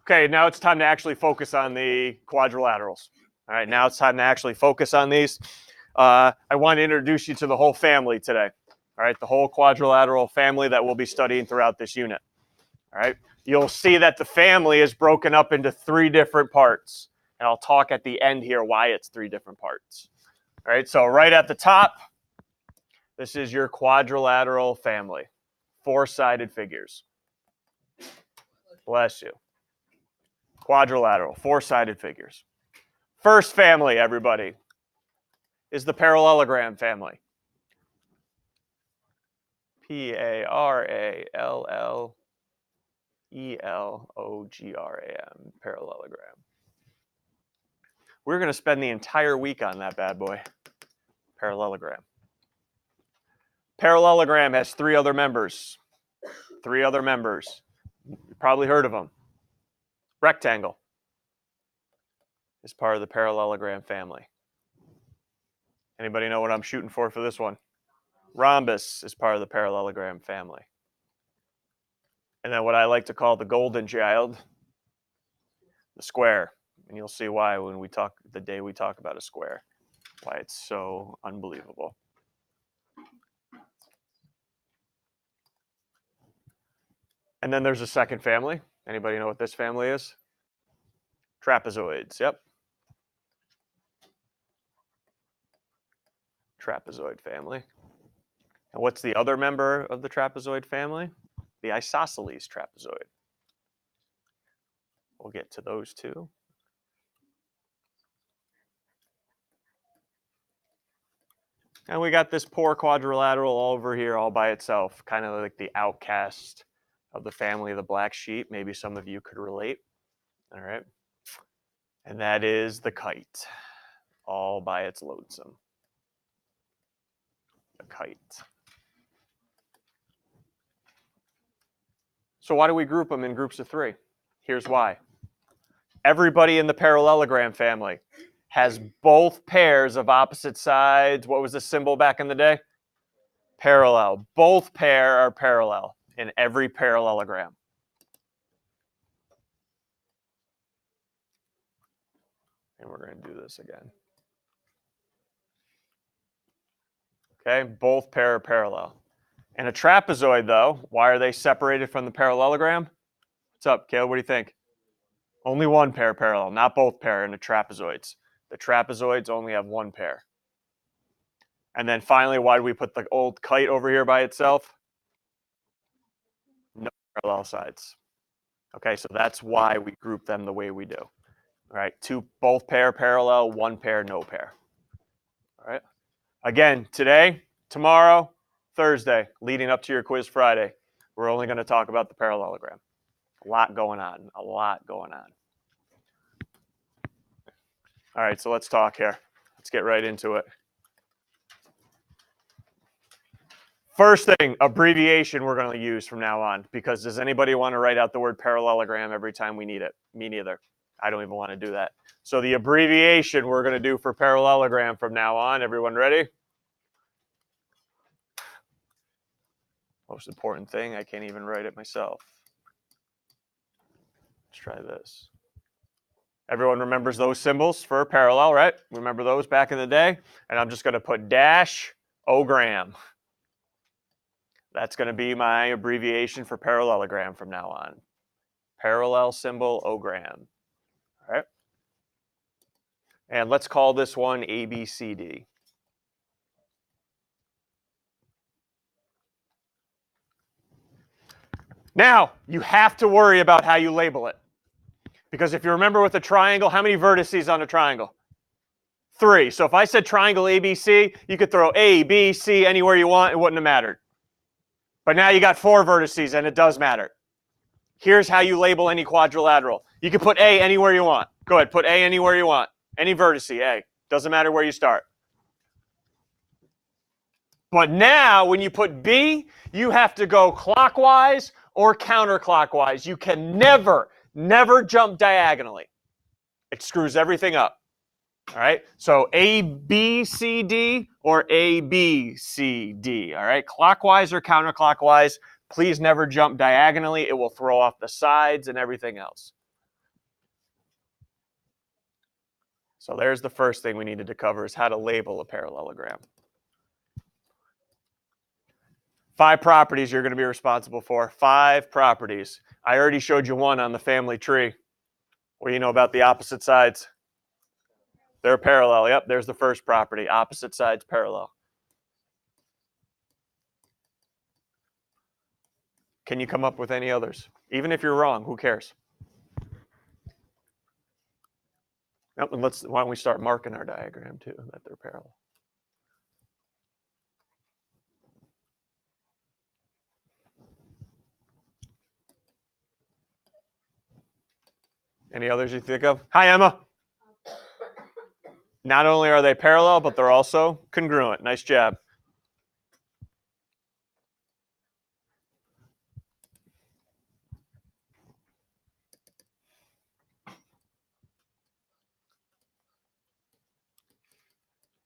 Okay, now it's time to actually focus on the quadrilaterals. All right, now it's time to actually focus on these. I want to introduce you to the whole family today. All right, the whole quadrilateral family that we'll be studying throughout this unit. All right, you'll see that the family is broken up into 3 different parts. And I'll talk at the end here why it's 3 different parts. All right, so right at the top, this is your quadrilateral family. 4-sided figures. Bless you. Quadrilateral, 4-sided figures. First family, everybody, is the parallelogram family. Parallelogram, parallelogram. We're going to spend the entire week on that bad boy, parallelogram. Parallelogram has 3 other members. 3 other members. You've probably heard of them. Rectangle is part of the parallelogram family. Anybody know what I'm shooting for this one? Rhombus is part of the parallelogram family. And then what I like to call the golden child, the square. And you'll see why when we talk, the day we talk about a square, why it's so unbelievable. And then there's a second family. Anybody know what this family is? Trapezoids, yep. Trapezoid family. And what's the other member of the trapezoid family? The isosceles trapezoid. We'll get to those 2. And we got this poor quadrilateral over here all by itself, kind of like the outcast of the family of the black sheep. Maybe some of you could relate. All right. And that is the kite, all by its lonesome. The kite. So why do we group them in groups of 3? Here's why. Everybody in the parallelogram family has both pairs of opposite sides. What was the symbol back in the day? Parallel. Both pair are parallel in every parallelogram. And we're going to do this again. Okay, both pair are parallel. In a trapezoid, though, why are they separated from the parallelogram? What's up, Caleb? What do you think? Only one pair parallel, not both pair in the trapezoids. The trapezoids only have 1 pair. And then finally, why do we put the old kite over here by itself? No parallel sides. Okay, so that's why we group them the way we do. All right, 2 both pair parallel, 1 pair no pair. All right. Again, today, tomorrow, Thursday, leading up to your quiz Friday, we're only going to talk about the parallelogram. A lot going on. A lot going on. All right, so let's talk here. Let's get right into it. First thing, abbreviation we're going to use from now on, because does anybody want to write out the word parallelogram every time we need it? Me neither. I don't even want to do that. So the abbreviation we're going to do for parallelogram from now on, everyone ready? Most important thing, I can't even write it myself. Let's try this. Everyone remembers those symbols for parallel, right? Remember those back in the day? And I'm just going to put dash ogram. That's going to be my abbreviation for parallelogram from now on. Parallel symbol ogram. All right. And let's call this one ABCD. Now, you have to worry about how you label it. Because if you remember with a triangle, how many vertices on a triangle? 3. So if I said triangle ABC, you could throw A, B, C anywhere you want. It wouldn't have mattered. But now you got 4 vertices, and it does matter. Here's how you label any quadrilateral. You can put A anywhere you want. Go ahead, put A anywhere you want. Any vertice, A. Doesn't matter where you start. But now, when you put B, you have to go clockwise or counterclockwise. You can never jump diagonally. It screws everything up. All right, so A, B, C, D, or A, B, C, D. All right, clockwise or counterclockwise. Please never jump diagonally. It will throw off the sides and everything else. So there's the first thing we needed to cover, is how to label a parallelogram. 5 properties you're going to be responsible for. 5 properties. I already showed you one on the family tree. What do you know about the opposite sides? They're parallel. Yep, there's the first property. Opposite sides parallel. Can you come up with any others? Even if you're wrong, who cares? Yep, and why don't we start marking our diagram too, that they're parallel. Any others you think of? Hi, Emma. Not only are they parallel, but they're also congruent. Nice job.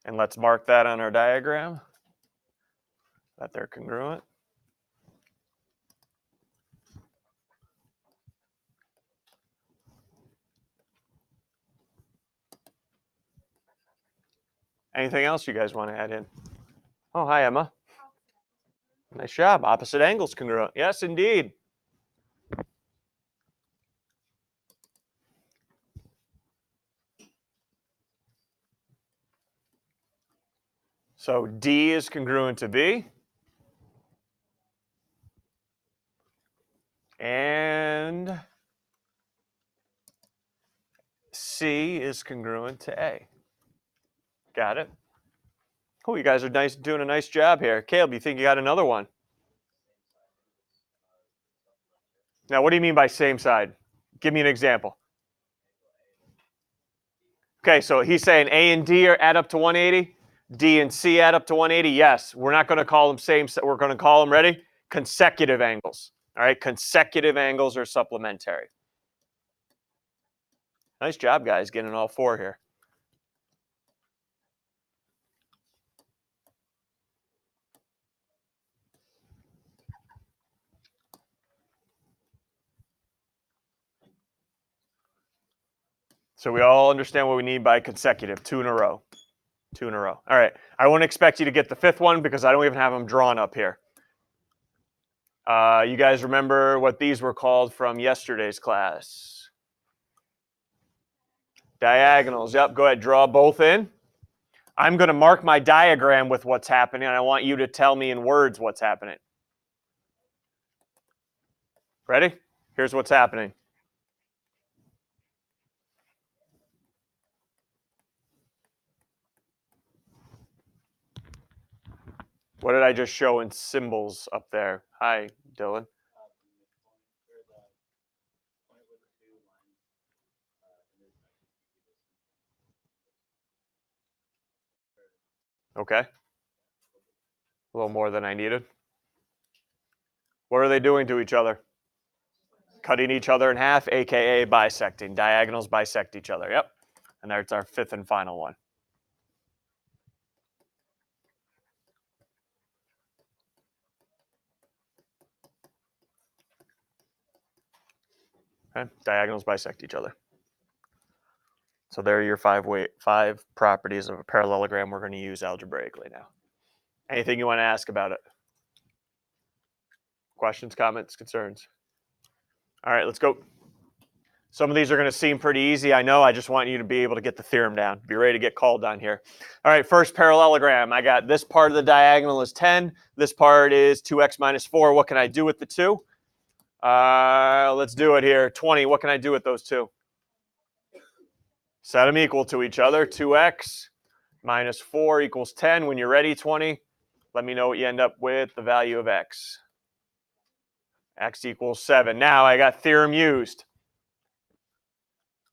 And let's mark that on our diagram, that they're congruent. Anything else you guys want to add in? Oh, hi, Emma. Nice job. Opposite angles congruent. Yes, indeed. So D is congruent to B. And C is congruent to A. Got it? Oh, you guys are doing a nice job here. Caleb, you think you got another one? Now, what do you mean by same side? Give me an example. Okay, so he's saying A and D add up to 180. D and C add up to 180. Yes, we're not going to call them same. We're going to call them, ready? Consecutive angles. All right, consecutive angles are supplementary. Nice job, guys, getting all 4 here. So we all understand what we need by consecutive. 2 in a row. 2 in a row. All right. I won't expect you to get the 5th one because I don't even have them drawn up here. You guys remember what these were called from yesterday's class? Diagonals. Yep. Go ahead. Draw both in. I'm going to mark my diagram with what's happening, and I want you to tell me in words what's happening. Ready? Here's what's happening. What did I just show in symbols up there? Hi, Dylan. Okay. A little more than I needed. What are they doing to each other? Cutting each other in half, aka bisecting. Diagonals bisect each other. Yep. And there's our 5th and final one. Okay. Diagonals bisect each other. So there are your 5 properties of a parallelogram we're going to use algebraically now. Anything you want to ask about it? Questions, comments, concerns? All right, let's go. Some of these are going to seem pretty easy. I know. I just want you to be able to get the theorem down. Be ready to get called on here. All right, first parallelogram. I got this part of the diagonal is 10. This part is 2x minus 4. What can I do with the 2? Let's do it here. 20. What can I do with those 2? Set them equal to each other. 2x minus 4 equals 10. When you're ready, 20, let me know what you end up with, the value of x. X equals 7. Now I got theorem used.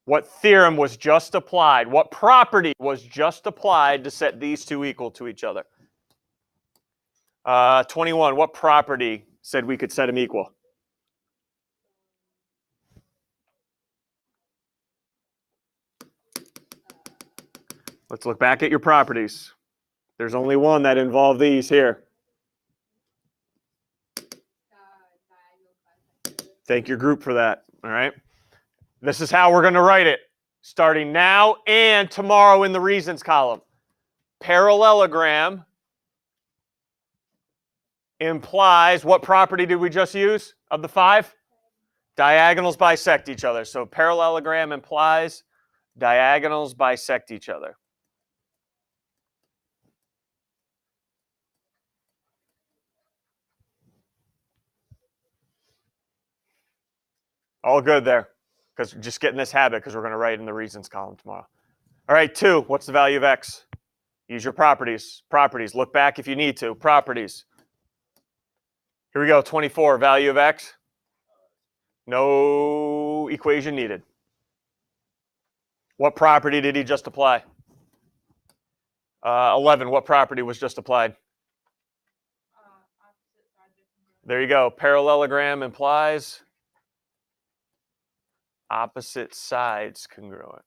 What theorem was just applied? What property was just applied to set these 2 equal to each other? 21. What property said we could set them equal? Let's look back at your properties. There's only one that involved these here. Thank your group for that. All right. This is how we're going to write it. starting now and tomorrow in the reasons column. Parallelogram implies, what property did we just use of the 5? Diagonals bisect each other. So parallelogram implies diagonals bisect each other. All good there, because just get in this habit, because we're going to write in the reasons column tomorrow. All right, 2, what's the value of x? Use your properties. Properties, look back if you need to. Properties. Here we go, 24, value of x. No equation needed. What property did he just apply? 11, what property was just applied? There you go, parallelogram implies opposite sides congruent.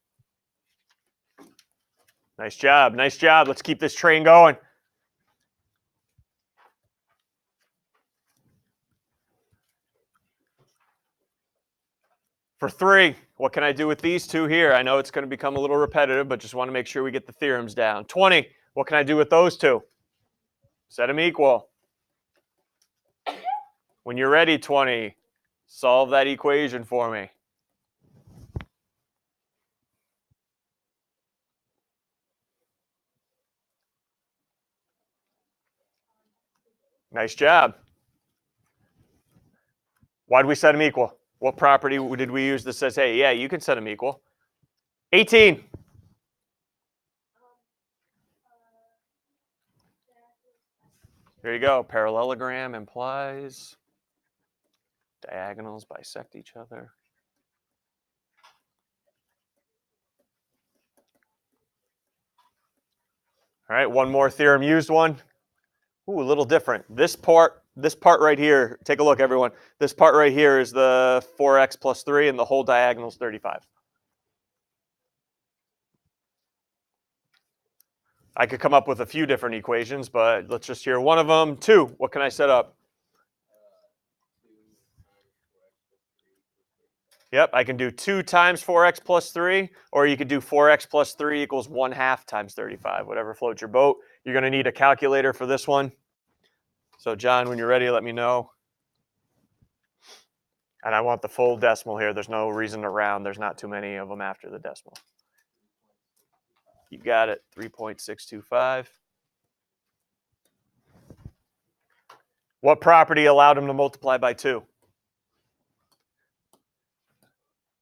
Nice job, nice job. Let's keep this train going. For 3, what can I do with these 2 here? I know it's going to become a little repetitive, but just want to make sure we get the theorems down. 20, what can I do with those 2? Set them equal. When you're ready, 20, solve that equation for me. Nice job. Why did we set them equal? What property did we use that says, hey, yeah, you can set them equal? 18. There you go. Parallelogram implies diagonals bisect each other. All right, one more theorem used one. Ooh, a little different. This part right here, take a look, everyone. This part right here is the 4x plus 3, and the whole diagonal is 35. I could come up with a few different equations, but let's just hear one of them. 2, what can I set up? Yep, I can do 2 times 4x plus 3, or you could do 4x plus 3 equals 1/2 times 35, whatever floats your boat. You're going to need a calculator for this one. So, John, when you're ready, let me know. And I want the full decimal here. There's no reason to round. There's not too many of them after the decimal. You got it, 3.625. What property allowed him to multiply by 2?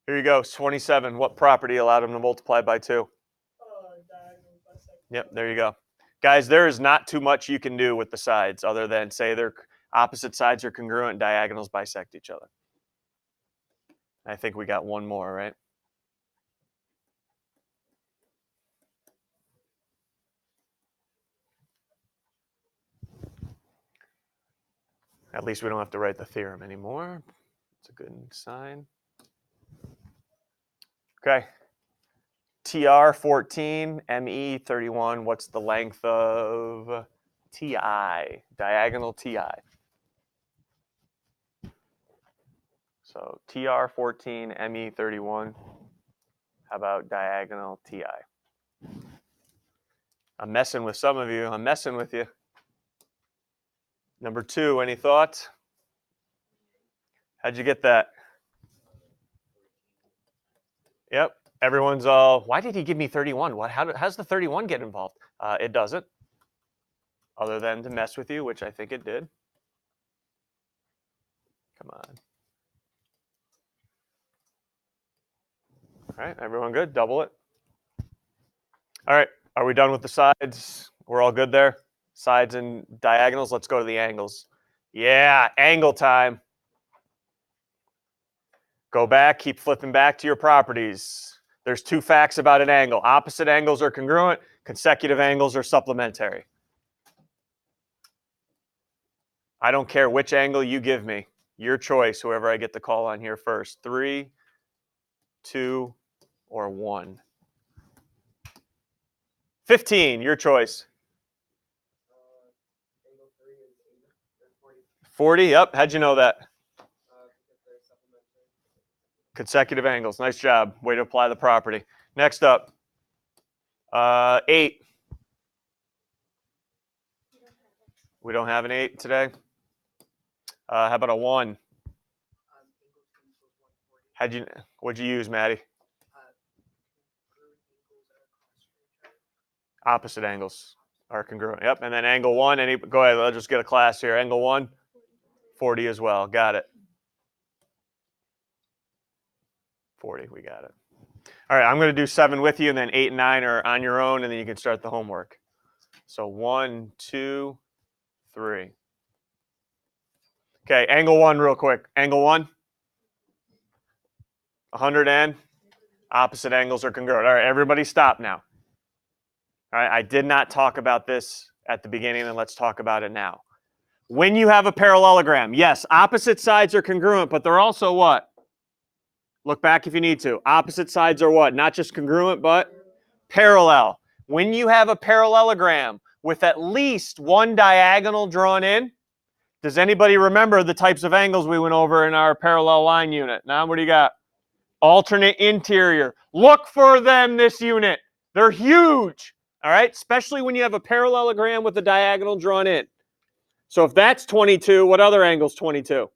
Here you go, 27. What property allowed him to multiply by 2? Yep, there you go. Guys, there is not too much you can do with the sides other than say their opposite sides are congruent and diagonals bisect each other. I think we got one more, right? At least we don't have to write the theorem anymore. It's a good sign. Okay. TR 14, ME 31. What's the length of TI? Diagonal TI. So TR 14, ME 31. How about diagonal TI? I'm messing with some of you. I'm messing with you. Number 2, any thoughts? How'd you get that? Yep. Everyone's all, why did he give me 31? How's the 31 get involved? It doesn't. Other than to mess with you, which I think it did. Come on. All right, everyone good? Double it. All right, are we done with the sides? We're all good there? Sides and diagonals. Let's go to the angles. Yeah, angle time. Go back, keep flipping back to your properties. There's 2 facts about an angle. Opposite angles are congruent. Consecutive angles are supplementary. I don't care which angle you give me. Your choice, whoever I get the call on here first. 3, 2, or 1. 15, your choice. 40, yep. How'd you know that? Consecutive angles. Nice job. Way to apply the property. Next up, 8. We don't have an 8 today. How about a 1? What'd you use, Maddie? Opposite angles are congruent. Yep, and then angle 1. Go ahead, let's just get a class here. Angle 1, 40 as well. Got it. 40, we got it. All right, I'm going to do 7 with you, and then 8 and 9 are on your own, and then you can start the homework. So 1, 2, 3. Okay, angle 1 real quick. Angle 1, 100 and opposite angles are congruent. All right, everybody stop now. All right, I did not talk about this at the beginning, and let's talk about it now. When you have a parallelogram, yes, opposite sides are congruent, but they're also what? Look back if you need to. Opposite sides are what? Not just congruent, but parallel. When you have a parallelogram with at least one diagonal drawn in, does anybody remember the types of angles we went over in our parallel line unit? Now, what do you got? Alternate interior. Look for them this unit. They're huge. All right, especially when you have a parallelogram with a diagonal drawn in. So if that's 22, what other angle's 22?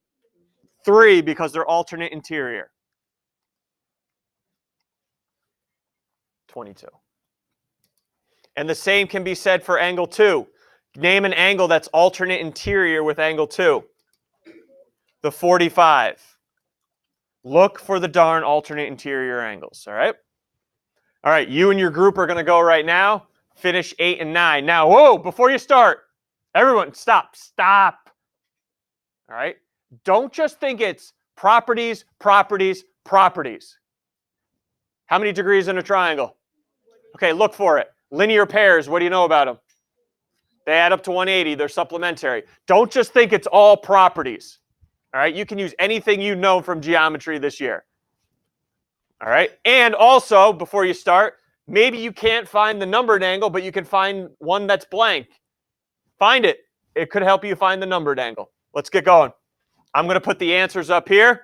3, because they're alternate interior. 22. And the same can be said for angle 2. Name an angle that's alternate interior with angle 2. The 45. Look for the darn alternate interior angles, all right? All right, you and your group are going to go right now. Finish 8 and 9. Now, whoa, before you start, everyone stop. All right? Don't just think it's properties, properties, properties. How many degrees in a triangle? Okay, look for it. Linear pairs, what do you know about them? They add up to 180. They're supplementary. Don't just think it's all properties. All right, you can use anything you know from geometry this year. All right, and also, before you start, maybe you can't find the numbered angle, but you can find one that's blank. Find it. It could help you find the numbered angle. Let's get going. I'm going to put the answers up here.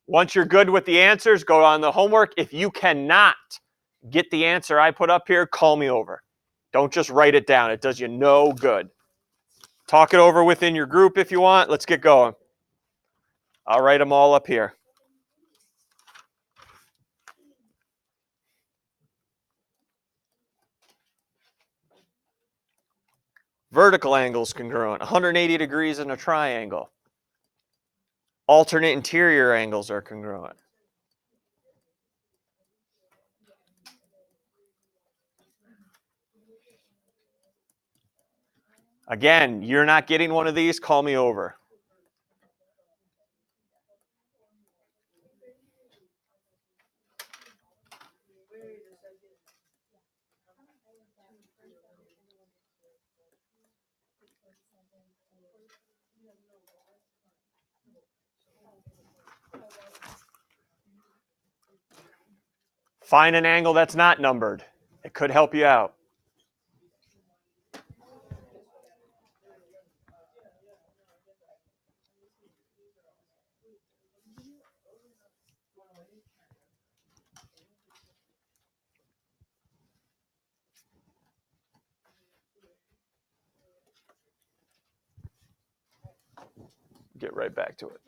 Once you're good with the answers, go on the homework. If you cannot get the answer I put up here, call me over. Don't just write it down. It does you no good. Talk it over within your group if you want. Let's get going. I'll write them all up here. Vertical angles congruent, 180 degrees in a triangle. Alternate interior angles are congruent. Again, you're not getting one of these, call me over. Find an angle that's not numbered. It could help you out. Get right back to it.